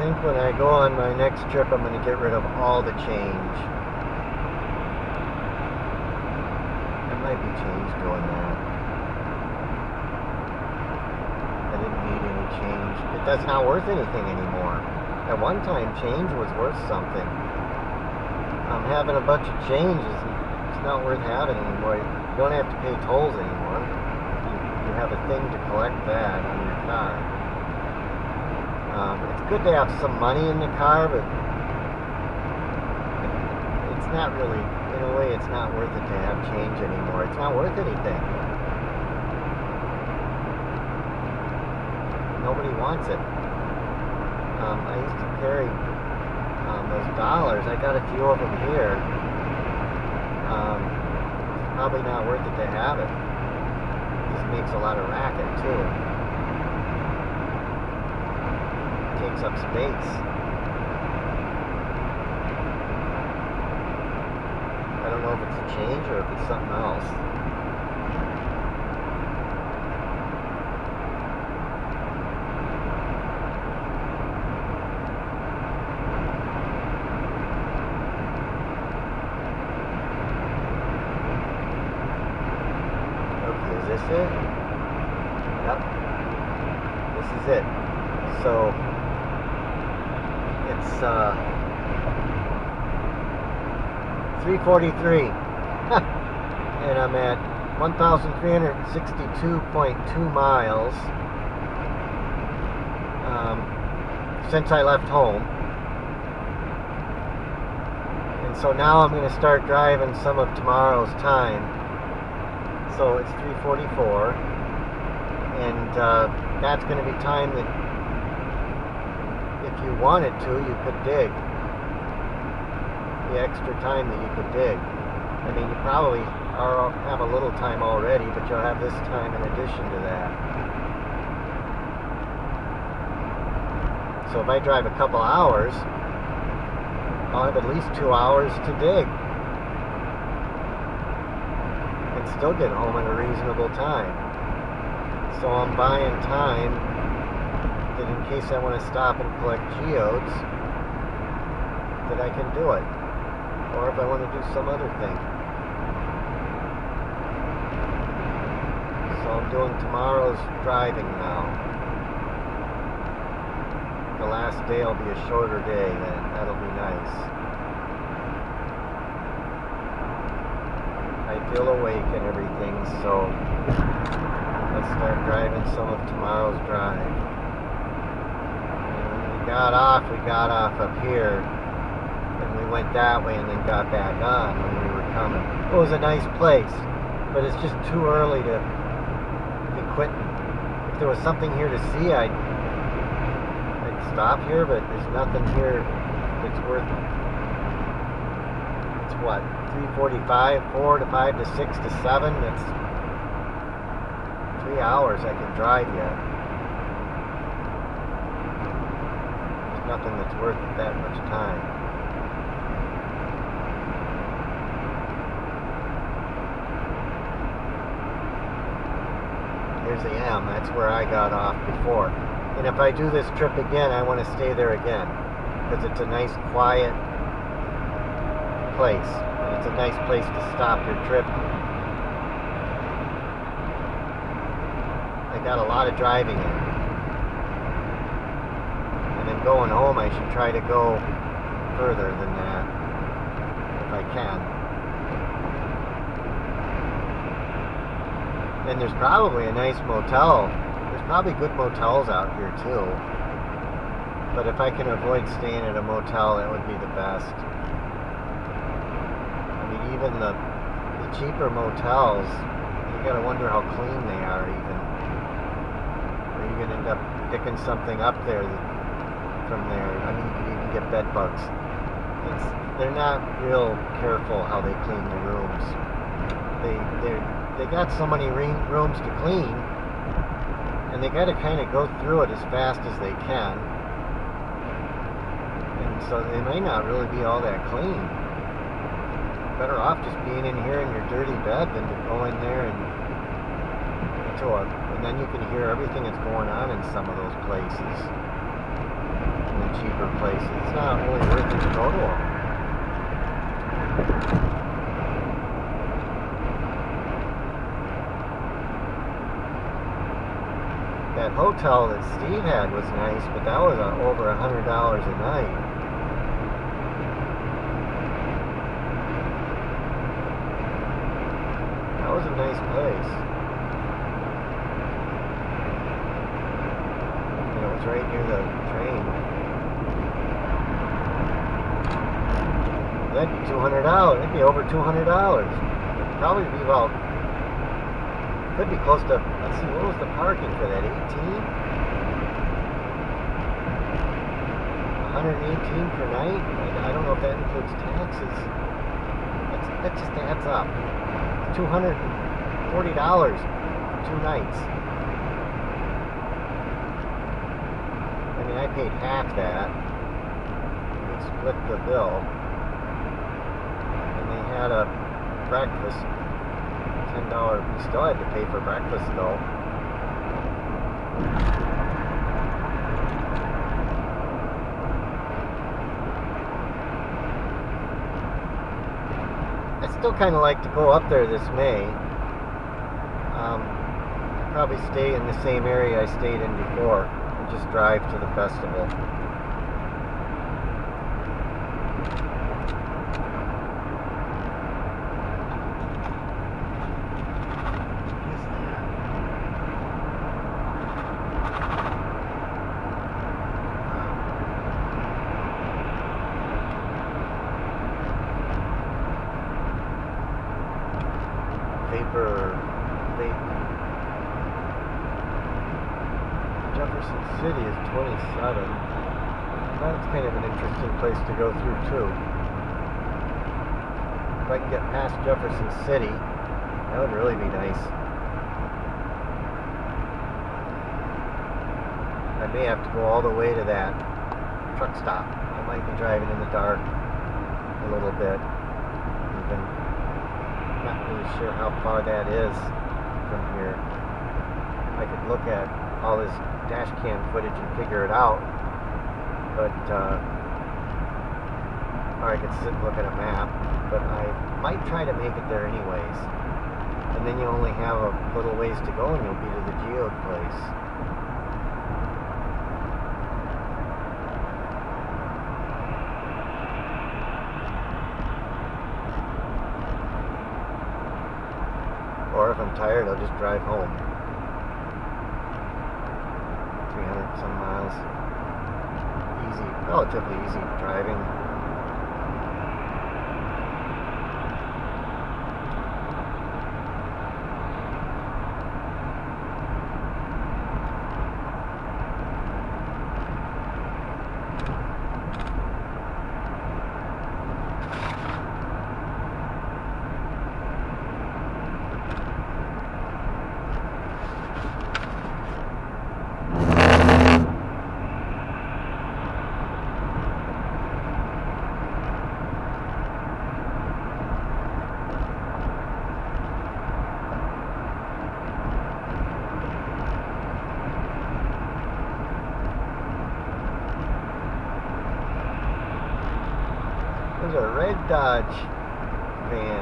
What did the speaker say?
think when I go on my next trip, I'm going to get rid of all the change. It might be change doing that. I didn't need any change. That's not worth anything anymore. At one time, change was worth something. Having a bunch of change it's not worth having anymore. You don't have to pay tolls anymore. You have a thing to collect that on your car. It's good to have some money in the car, but it's not really, in a way, it's not worth it to have change anymore. It's not worth anything. Nobody wants it. I used to carry those dollars. I got a few of them here. It's probably not worth it to have it. It just makes a lot of racket, too. Takes up space. I don't know if it's a change or if it's something else. Okay, is this it? Yep. This is it. So it's 3:43 and I'm at 1,362.2 miles since I left home, and so now I'm going to start driving some of tomorrow's time. So it's 3:44, and that's going to be time that if you wanted to, you could dig. The extra time that you could dig. I mean, you probably have a little time already, but you'll have this time in addition to that. So if I drive a couple hours, I'll have at least 2 hours to dig. And still get home in a reasonable time. So I'm buying time that in case I want to stop and collect geodes, that I can do it. Or if I want to do some other thing. So I'm doing tomorrow's driving now. The last day will be a shorter day, then that'll be nice. I feel awake and everything, so let's start driving some of tomorrow's drive. And when we got off up here. And we went that way and then got back on when we were coming. It was a nice place, but it's just too early to be quitting. If there was something here to see, I'd stop here, but there's nothing here that's worth it. It's what, 3:45, 4 to 5 to 6 to 7? That's 3 hours I can drive yet. There's nothing that's worth that much time. Here's the M. That's where I got off before. And if I do this trip again, I want to stay there again. Because it's a nice, quiet place. And it's a nice place to stop your trip. I got a lot of driving in. And then going home, I should try to go further than that. If I can. And there's probably a nice motel. There's probably good motels out here too. But if I can avoid staying at a motel, that would be the best. I mean, even the cheaper motels, you gotta wonder how clean they are even. Or you can end up picking something up there from there. I mean, you can even get bed bugs. They're not real careful how they clean the rooms. They got so many rooms to clean, and they got to kind of go through it as fast as they can, and so they may not really be all that clean. Better off just being in here in your dirty bed than to go in there and then you can hear everything that's going on in some of those places. And some cheaper places. It's not really worth it to go to them. That hotel that Steve had was nice, but that was over $100 a night. That was a nice place. And it was right near the train. That'd be $200. That'd be over $200. It'd probably be about, could be close to, let's see, what was the parking for that? 18? 118 per night? I don't know if that includes taxes. That just adds up. $240 for 2 nights. I mean, I paid half that. We split the bill. And they had a breakfast. $10. We still had to pay for breakfast though. I still kind of like to go up there this May. Probably stay in the same area I stayed in before and just drive to the festival. Jefferson City is 27. That's kind of an interesting place to go through too. If I can get past Jefferson City, that would really be nice. I may have to go all the way to that truck stop. I might be driving in the dark a little bit. Even not really sure how far that is from here. I could look at all this dash cam footage and figure it out, but or I could sit and look at a map, but I might try to make it there anyways, and then you only have a little ways to go and you'll be to the geode place. Or if I'm tired, I'll just drive home. 300 some miles. Easy, relatively easy driving. There's a red Dodge van